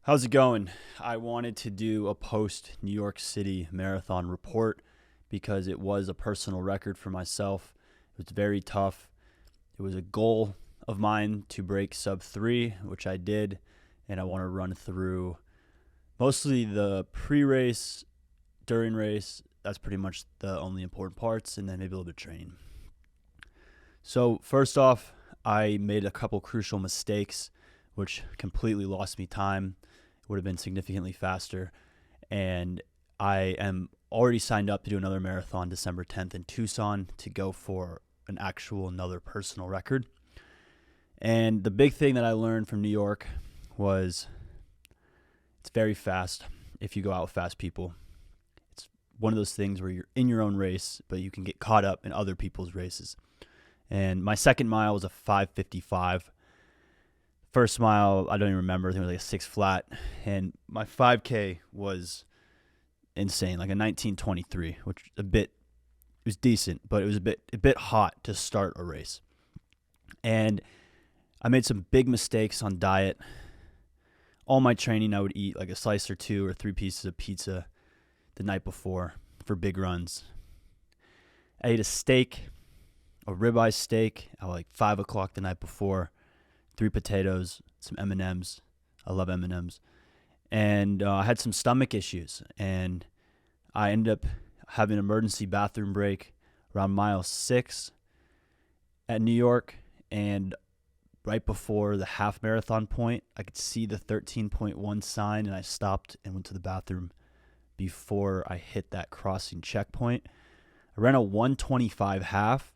How's it going? I wanted to do a post New York City marathon report because it was a personal record for myself. It was very tough. It was a goal of mine to break sub 3, which I did, and I want to run through mostly the pre-race, during race. That's pretty much the only important parts, and then maybe a little bit of training. So first off, I made a couple crucial mistakes, which completely lost me time. Would have been significantly faster, and I am already signed up to do another marathon December 10th in Tucson to go for another personal record. And the big thing that I learned from New York was it's very fast if you go out with fast people. It's one of those things where you're in your own race, but you can get caught up in other people's races. And my second mile was a 5:55. First mile, I don't even remember. I think it was like a 6 flat. And my 5K was insane, like a 19:23, which it was decent, but it was a bit hot to start a race. And I made some big mistakes on diet. All my training, I would eat like a slice or 2 or 3 pieces of pizza the night before for big runs. I ate a ribeye steak at like 5 o'clock the night before. 3 potatoes, some M&Ms. I love M&Ms. And I had some stomach issues. And I ended up having an emergency bathroom break around mile 6 at New York. And right before the half marathon point, I could see the 13.1 sign. And I stopped and went to the bathroom before I hit that crossing checkpoint. I ran a 1:25 half.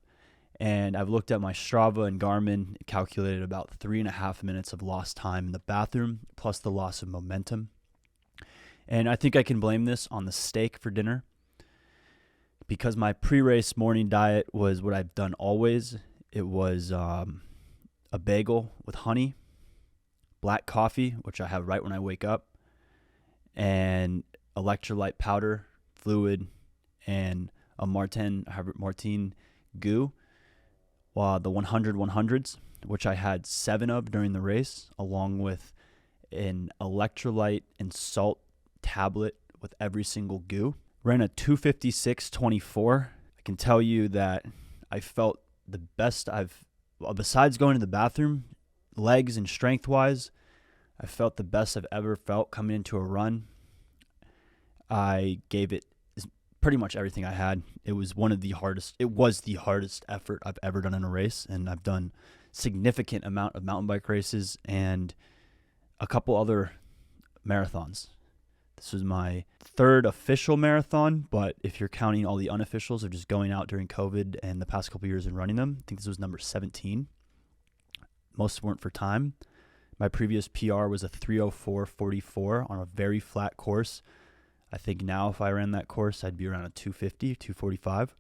And I've looked at my Strava and Garmin, calculated about 3.5 minutes of lost time in the bathroom, plus the loss of momentum. And I think I can blame this on the steak for dinner, because my pre-race morning diet was what I've done always. It was a bagel with honey, black coffee, which I have right when I wake up, and electrolyte powder, fluid, and a Martine goo. The 100/100s, which I had 7 of during the race, along with an electrolyte and salt tablet with every single goo. Ran a 2:56.24. I can tell you that I felt the best besides going to the bathroom, legs and strength-wise, I felt the best I've ever felt coming into a run. I gave it pretty much everything I had. It was the hardest effort I've ever done in a race, and I've done significant amount of mountain bike races and a couple other marathons. This was my 3rd official marathon, but if you're counting all the unofficials of just going out during COVID and the past couple years and running them, I think this was number 17. Most weren't for time. My previous PR was a 3:04.44 on a very flat course. I think now if I ran that course, I'd be around a 2:50, 2:45.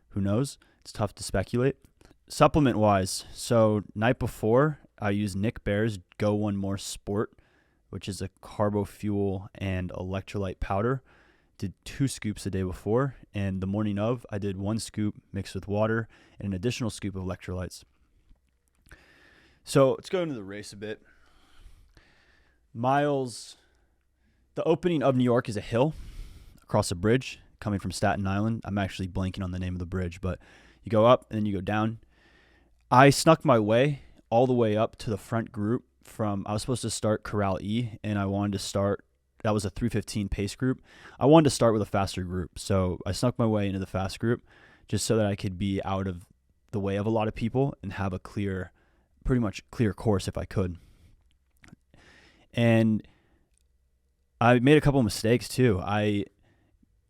Who knows? It's tough to speculate. Supplement-wise, so night before, I used Nick Bare's Go One More Sport, which is a carbo fuel and electrolyte powder. Did 2 scoops a day before, and the morning of, I did 1 scoop mixed with water and an additional scoop of electrolytes. So let's go into the race a bit. The opening of New York is a hill across a bridge coming from Staten Island. I'm actually blanking on the name of the bridge, but you go up and then you go down. I snuck my way all the way up to the front group I was supposed to start Corral E, and I wanted to start, that was a 3:15 pace group. I wanted to start with a faster group, so I snuck my way into the fast group just so that I could be out of the way of a lot of people and have a pretty much clear course if I could. And I made a couple of mistakes too. I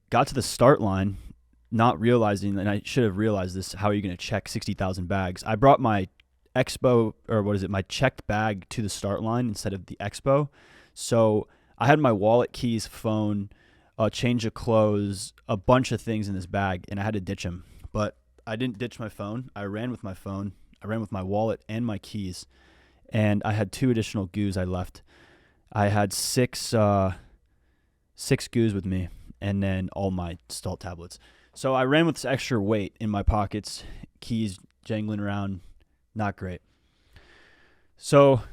got to the start line not realizing, and I should have realized this, how are you going to check 60,000 bags? I brought my my checked bag to the start line instead of the Expo. So I had my wallet, keys, phone, a change of clothes, a bunch of things in this bag, and I had to ditch them. But I didn't ditch my phone. I ran with my phone. I ran with my wallet and my keys, and I had 2 additional goos I left. I had 6 goos with me, and then all my salt tablets. So I ran with this extra weight in my pockets, keys jangling around, not great. So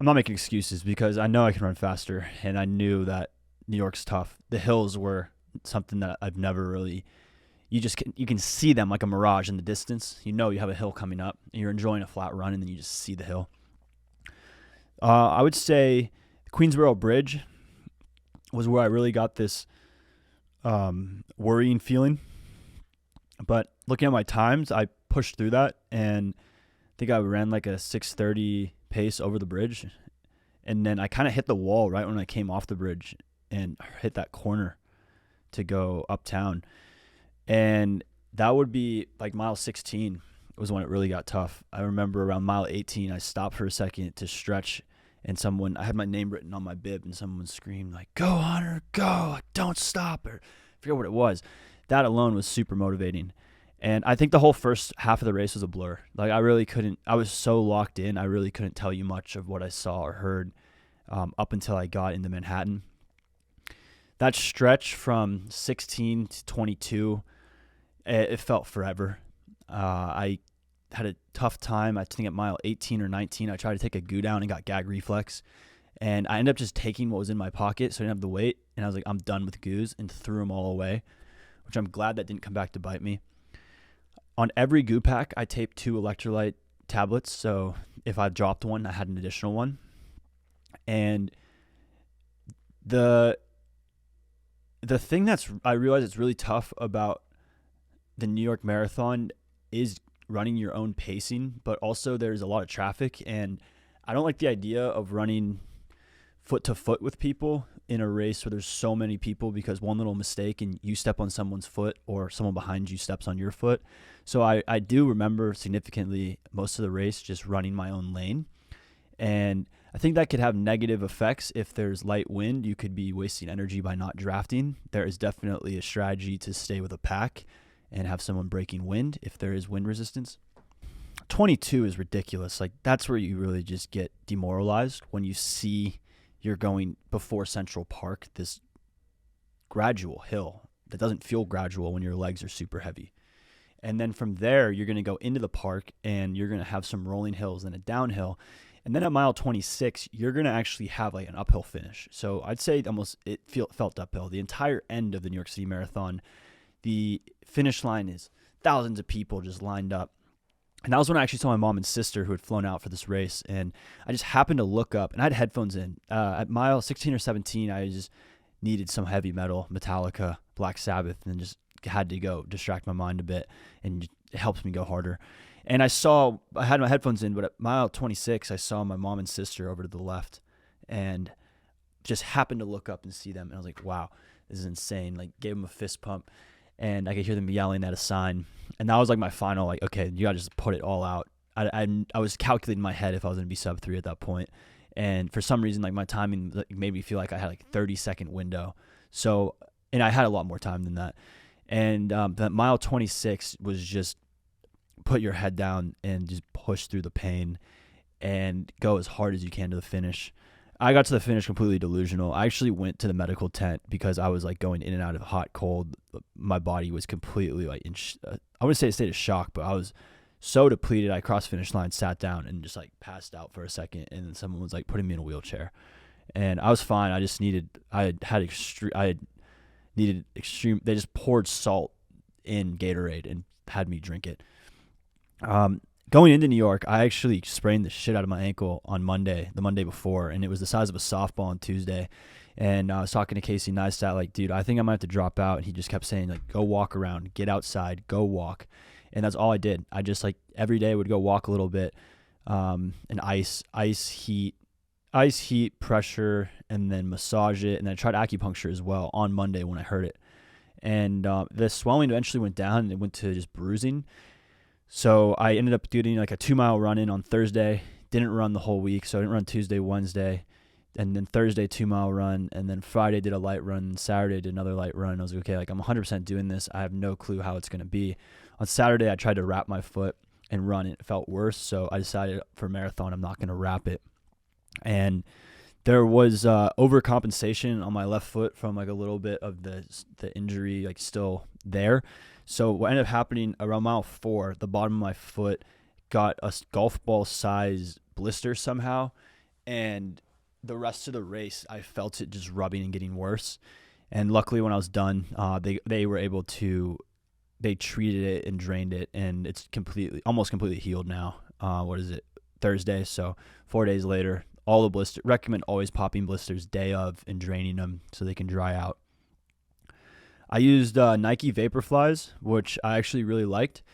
I'm not making excuses because I know I can run faster, and I knew that New York's tough. The hills were something that I've never really. You can see them like a mirage in the distance. You know you have a hill coming up, and you're enjoying a flat run, and then you just see the hill. I would say Queensboro Bridge was where I really got this worrying feeling. But looking at my times, I pushed through that, and I think I ran like a 6:30 pace over the bridge. And then I kind of hit the wall right when I came off the bridge and hit that corner to go uptown. And that would be like mile 16 was when it really got tough. I remember around mile 18, I stopped for a second to stretch, and I had my name written on my bib, and someone screamed like, "Go, Hunter, go, don't stop," or I forget what it was. That alone was super motivating. And I think the whole first half of the race was a blur. Like I was so locked in, I really couldn't tell you much of what I saw or heard up until I got into Manhattan. That stretch from 16 to 22, it felt forever. I had a tough time. I think at mile 18 or 19, I tried to take a goo down and got gag reflex. And I ended up just taking what was in my pocket so I didn't have the weight. And I was like, I'm done with goos, and threw them all away, which I'm glad that didn't come back to bite me. On every goo pack, I taped 2 electrolyte tablets. So if I dropped one, I had an additional one. And the thing I realized it's really tough about the New York Marathon is running your own pacing, but also there's a lot of traffic, and I don't like the idea of running foot to foot with people in a race where there's so many people, because one little mistake and you step on someone's foot or someone behind you steps on your foot. So I do remember significantly most of the race just running my own lane, and I think that could have negative effects. If there's light wind, you could be wasting energy by not drafting. There is definitely a strategy to stay with a pack and have someone breaking wind if there is wind resistance. 22 is ridiculous. Like, that's where you really just get demoralized when you see you're going before Central Park, this gradual hill that doesn't feel gradual when your legs are super heavy. And then from there, you're going to go into the park, and you're going to have some rolling hills and a downhill. And then at mile 26, you're going to actually have like an uphill finish. So I'd say it felt uphill. The entire end of the New York City Marathon, the finish line is thousands of people just lined up. And that was when I actually saw my mom and sister who had flown out for this race. And I just happened to look up, and I had headphones in. At mile 16 or 17, I just needed some heavy metal, Metallica, Black Sabbath, and just had to go distract my mind a bit, and it helps me go harder. And I had my headphones in, but at mile 26, I saw my mom and sister over to the left, and just happened to look up and see them. And I was like, wow, this is insane. Like, gave them a fist pump, and I could hear them yelling at a sign. And that was like my final, like, okay, you got to just put it all out. I was calculating in my head if I was going to be sub 3 at that point. And for some reason, like, my timing made me feel like I had like a 30-second window. So, and I had a lot more time than that. And that mile 26 was just put your head down and just push through the pain and go as hard as you can to the finish. I got to the finish completely delusional. I actually went to the medical tent because I was like going in and out of hot, cold. My body was completely like I wouldn't say a state of shock, but I was so depleted. I crossed finish line, sat down, and just like passed out for a second. And then someone was like putting me in a wheelchair, and I was fine. I just needed extreme. They just poured salt in Gatorade and had me drink it. Going into New York, I actually sprained the shit out of my ankle on Monday, the Monday before, and it was the size of a softball on Tuesday. And I was talking to Casey Neistat, like, dude, I think I might have to drop out. And he just kept saying, like, go walk around, get outside, go walk. And that's all I did. I just, like, every day would go walk a little bit, and ice heat, pressure, and then massage it. And then I tried acupuncture as well on Monday when I heard it. And the swelling eventually went down, and it went to just bruising. So I ended up doing like a 2-mile run in on Thursday. Didn't run the whole week, so I didn't run Tuesday, Wednesday, and then Thursday 2-mile run, and then Friday did a light run, Saturday did another light run. I was like, okay, like I'm 100% doing this. I have no clue how it's going to be. On Saturday, I tried to wrap my foot and run, and it felt worse, so I decided for marathon I'm not going to wrap it. And there was overcompensation on my left foot from like a little bit of the injury like still there. So what ended up happening around mile 4, the bottom of my foot got a golf ball size blister somehow, And the rest of the race, I felt it just rubbing and getting worse. And luckily, when I was done, they were able to, they treated it and drained it, and it's almost completely healed now. What is it? Thursday. So 4 days later, all the blisters, recommend always popping blisters day of and draining them so they can dry out. I used Nike Vaporflies, which I actually really liked.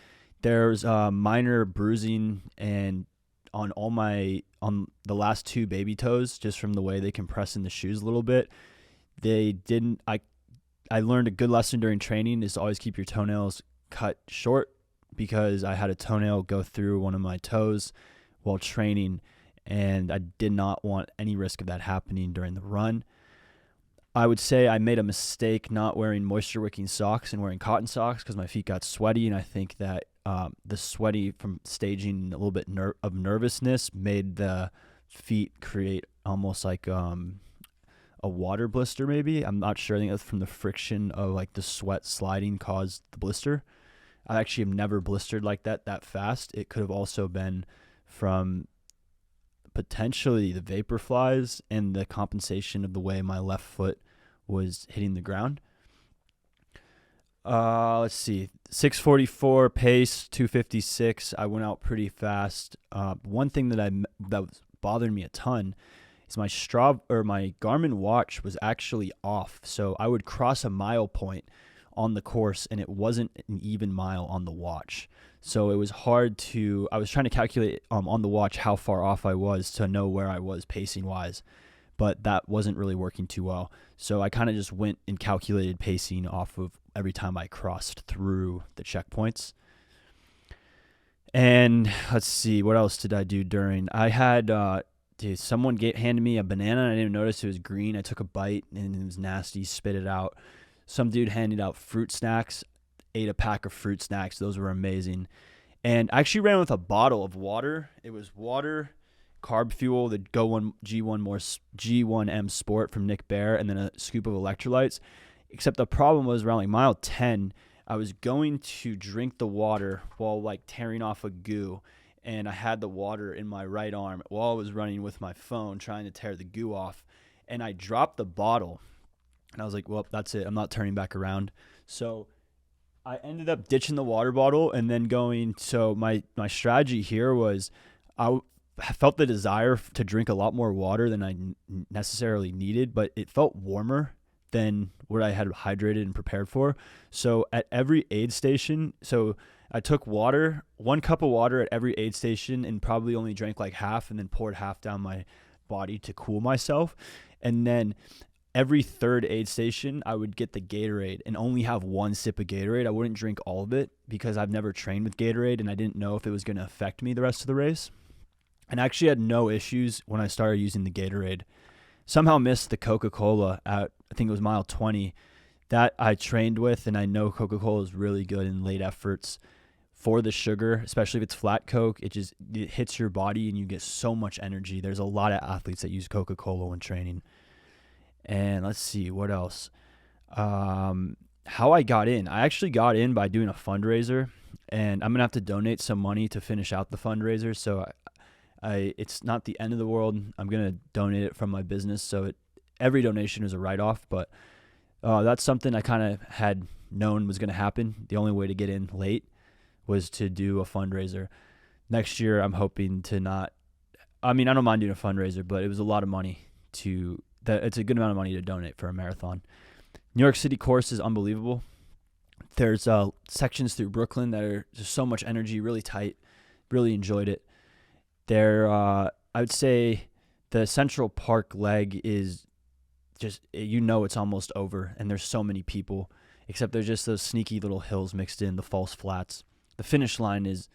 There's minor bruising and on the last two baby toes, just from the way they compress in the shoes a little bit. I learned a good lesson during training is to always keep your toenails cut short, because I had a toenail go through one of my toes while training, and I did not want any risk of that happening during the run. I would say I made a mistake not wearing moisture-wicking socks and wearing cotton socks because my feet got sweaty, and I think that the sweaty from staging a little bit of nervousness made the feet create almost like a water blister maybe. I'm not sure. I think that's from the friction of like the sweat sliding caused the blister. I actually have never blistered like that fast. It could have also been from potentially the Vaporflies and the compensation of the way my left foot was hitting the ground. Let's see, 6:44 pace, 2:56. I went out pretty fast. One thing that was bothering me a ton is my Garmin watch was actually off. So I would cross a mile point on the course, and it wasn't an even mile on the watch. So it was hard I was trying to calculate on the watch how far off I was to know where I was pacing-wise, but that wasn't really working too well. So I kind of just went and calculated pacing off of every time I crossed through the checkpoints. And let's see, what else did I do during? I had someone handed me a banana, and I didn't even notice it was green. I took a bite, and it was nasty, spit it out. Some dude handed out fruit snacks, ate a pack of fruit snacks. Those were amazing. And I actually ran with a bottle of water. It was water, Carb Fuel, the G1M Sport from Nick Bear, and then a scoop of electrolytes. Except the problem was around like mile 10, I was going to drink the water while like tearing off a goo. And I had the water in my right arm while I was running with my phone trying to tear the goo off. And I dropped the bottle. And I was like, well, that's it. I'm not turning back around. So I ended up ditching the water bottle and then going. So my strategy here was I felt the desire to drink a lot more water than I necessarily needed, but it felt warmer than what I had hydrated and prepared for. So at every aid station, I took water, 1 cup of water at every aid station, and probably only drank like half, and then poured half down my body to cool myself. And then every third aid station, I would get the Gatorade and only have 1 sip of Gatorade. I wouldn't drink all of it because I've never trained with Gatorade, and I didn't know if it was going to affect me the rest of the race. And I actually had no issues when I started using the Gatorade. Somehow missed the Coca-Cola at, I think it was mile 20, that I trained with, and I know Coca-Cola is really good in late efforts for the sugar, especially if it's flat Coke. It hits your body and you get so much energy. There's a lot of athletes that use Coca-Cola when training. And let's see, what else? How I got in. I actually got in by doing a fundraiser, and I'm going to have to donate some money to finish out the fundraiser. So it's not the end of the world. I'm going to donate it from my business. So every donation is a write-off, but that's something I kind of had known was going to happen. The only way to get in late was to do a fundraiser. Next year, I'm hoping to not. I mean, I don't mind doing a fundraiser, but it was a lot of money it's a good amount of money to donate for a marathon. New York City course is unbelievable. There's sections through Brooklyn that are just so much energy, really tight. Really enjoyed it. I would say the Central Park leg is just, it's almost over, and there's so many people, except there's just those sneaky little hills mixed in, the false flats. The finish line is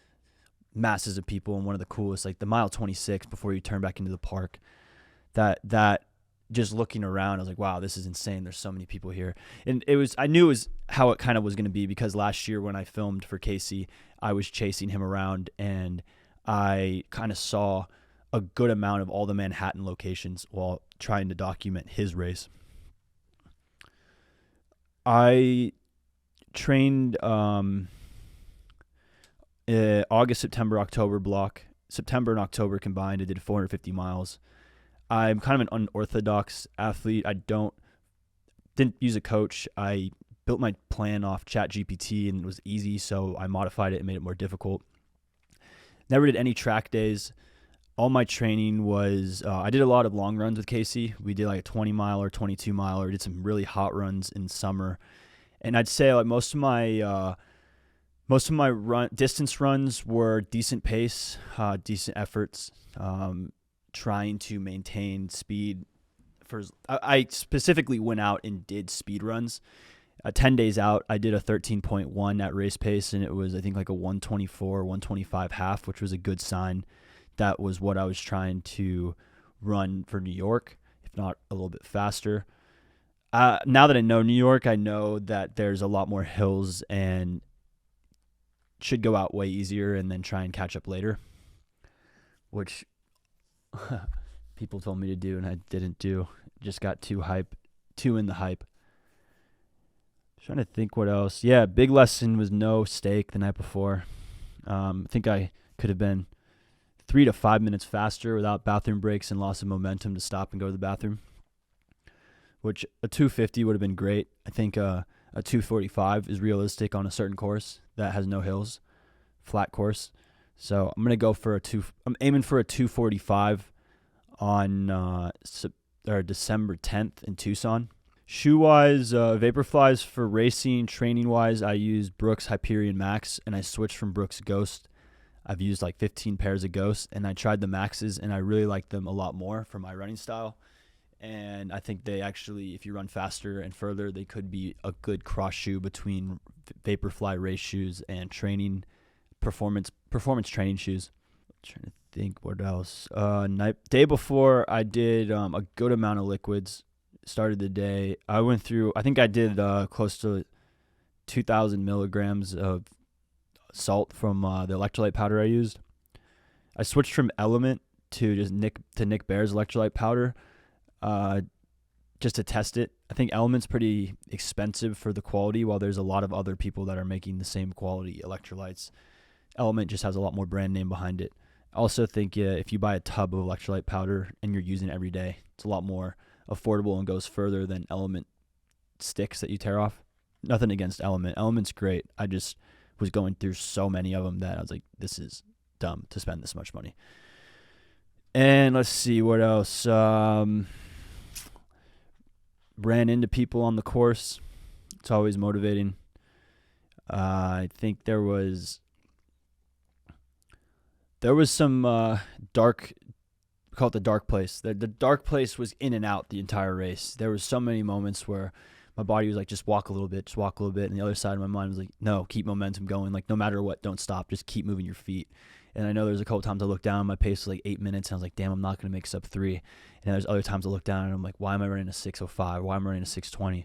masses of people, and one of the coolest, like the mile 26 before you turn back into the park. That just looking around, I was like, wow, this is insane. There's so many people here. And I knew it was how it kind of was going to be, because last year when I filmed for Casey, I was chasing him around, and I kind of saw a good amount of all the Manhattan locations while trying to document his race. I trained August, September, October block. September and October combined, I did 450 miles. I'm kind of an unorthodox athlete. Didn't use a coach. I built my plan off ChatGPT and it was easy, so I modified it and made it more difficult. Never did any track days. All my training was, I did a lot of long runs with Casey. We did like a 20 mile or 22 mile, or did some really hot runs in summer. And I'd say like most of my distance runs were decent pace, decent efforts, trying to maintain speed. I specifically went out and did speed runs. 10 days out, I did a 13.1 at race pace, and it was, I think, like a 124, 125 half, which was a good sign. That was what I was trying to run for New York, if not a little bit faster. Now that I know New York, I know that there's a lot more hills and should go out way easier and then try and catch up later, which people told me to do and I didn't do. Just got too in the hype. Trying to think what else. Yeah, big lesson was no steak the night before. I think I could have been 3 to 5 minutes faster without bathroom breaks and loss of momentum to stop and go to the bathroom, which a 250 would have been great. I think a 245 is realistic on a certain course that has no hills, flat course. So I'm aiming for a 245 on December 10th in Tucson. Shoe-wise, Vaporflies for racing. Training-wise, I use Brooks Hyperion Max, and I switched from Brooks Ghost. I've used like 15 pairs of Ghosts, and I tried the Maxes, and I really like them a lot more for my running style. And I think they actually, if you run faster and further, they could be a good cross shoe between Vaporfly race shoes and training performance training shoes. I'm trying to think what else. Day before, I did a good amount of liquids. Started the day. I went through, I think I did close to 2,000 milligrams of salt from the electrolyte powder I used. I switched from Element to just Nick Bare's electrolyte powder just to test it. I think Element's pretty expensive for the quality, while there's a lot of other people that are making the same quality electrolytes. Element just has a lot more brand name behind it. I also think if you buy a tub of electrolyte powder and you're using it every day, it's a lot more affordable and goes further than Element sticks that you tear off. Nothing against Element. Element's great. I just was going through so many of them that I was like, this is dumb to spend this much money. And let's see what else. Ran into people on the course. It's always motivating. I think there was some dark. We call it the dark place. The dark place was in and out the entire race. There was so many moments where my body was like, just walk a little bit. And the other side of my mind was like, no, keep momentum going. Like, no matter what, don't stop. Just keep moving your feet. And I know there's a couple times I looked down, my pace was like 8 minutes. And I was like, damn, I'm not going to make sub 3. And there's other times I look down and I'm like, why am I running a 6:05? Why am I running a 6:20?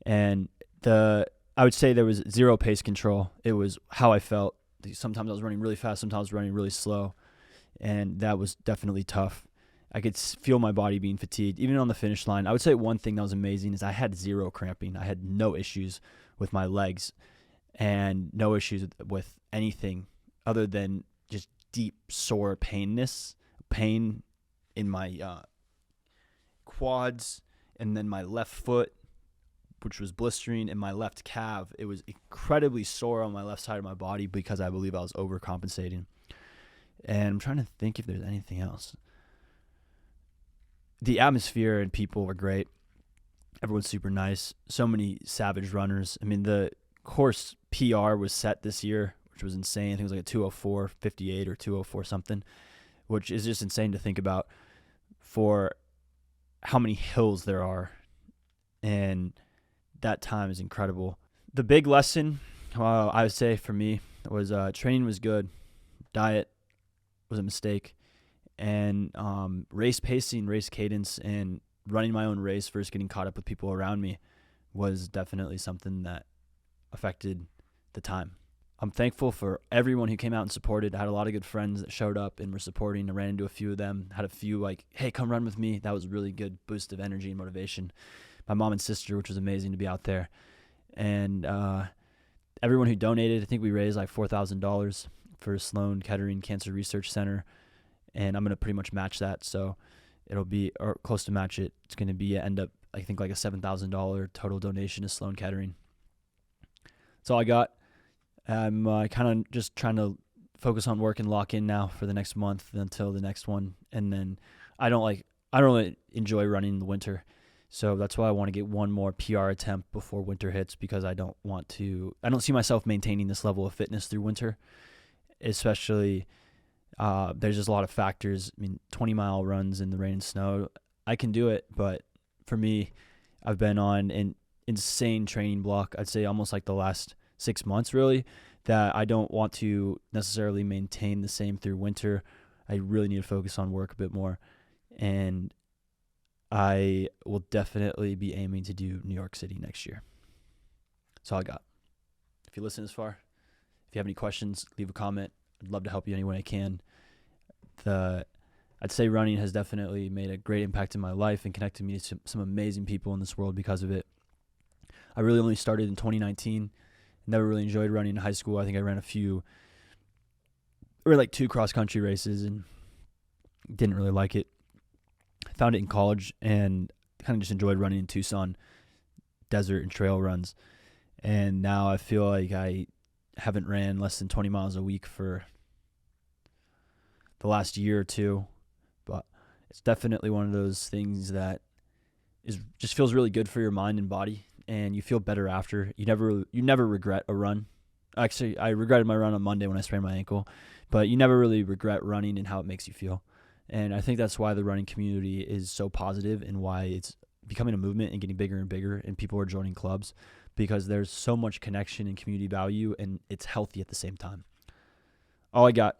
And I would say there was zero pace control. It was how I felt. Sometimes I was running really fast. Sometimes I was running really slow. And that was definitely tough. I could feel my body being fatigued. Even on the finish line, I would say one thing that was amazing is I had zero cramping. I had no issues with my legs and no issues with anything other than just deep, sore pain in my quads, and then my left foot, which was blistering, and my left calf. It was incredibly sore on my left side of my body because I believe I was overcompensating. And I'm trying to think if there's anything else. The atmosphere and people were great. Everyone's super nice. So many savage runners. I mean, the course PR was set this year, which was insane. I think it was like a 2:04:58 or 2:04 something, which is just insane to think about for how many hills there are. And that time is incredible. The big lesson, I would say for me, was training was good. Diet was a mistake. And race pacing, race cadence, and running my own race versus getting caught up with people around me was definitely something that affected the time. I'm thankful for everyone who came out and supported. I had a lot of good friends that showed up and were supporting. I ran into a few of them. Had a few like, hey, come run with me. That was a really good boost of energy and motivation. My mom and sister, which was amazing to be out there. And everyone who donated, I think we raised like $4,000 for Sloan Kettering Cancer Research Center. And I'm going to pretty much match that. So it'll be, or close to match it. It's going to be end up, I think, like a $7,000 total donation to Sloan Kettering. That's all I got. I'm kind of just trying to focus on work and lock in now for the next month until the next one. And then I don't really enjoy running in the winter. So that's why I want to get one more PR attempt before winter hits, because I don't see myself maintaining this level of fitness through winter, especially there's just a lot of factors. I mean, 20-mile runs in the rain and snow, I can do it. But for me, I've been on an insane training block, I'd say almost like the last 6 months really, that I don't want to necessarily maintain the same through winter. I really need to focus on work a bit more. And I will definitely be aiming to do New York City next year. That's all I got. If you listen this far, if you have any questions, leave a comment. I'd love to help you any way I can. I'd say running has definitely made a great impact in my life and connected me to some amazing people in this world because of it. I really only started in 2019. Never really enjoyed running in high school. I think I ran like 2 cross-country races and didn't really like it. I found it in college and kind of just enjoyed running in Tucson, desert and trail runs. And now I feel like I haven't ran less than 20 miles a week for the last year or two. But it's definitely one of those things that just feels really good for your mind and body, and you feel better after. You never regret a run. Actually, I regretted my run on Monday when I sprained my ankle, but you never really regret running and how it makes you feel. And I think that's why the running community is so positive and why it's becoming a movement and getting bigger and bigger, and people are joining clubs because there's so much connection and community value, and it's healthy at the same time. All I got.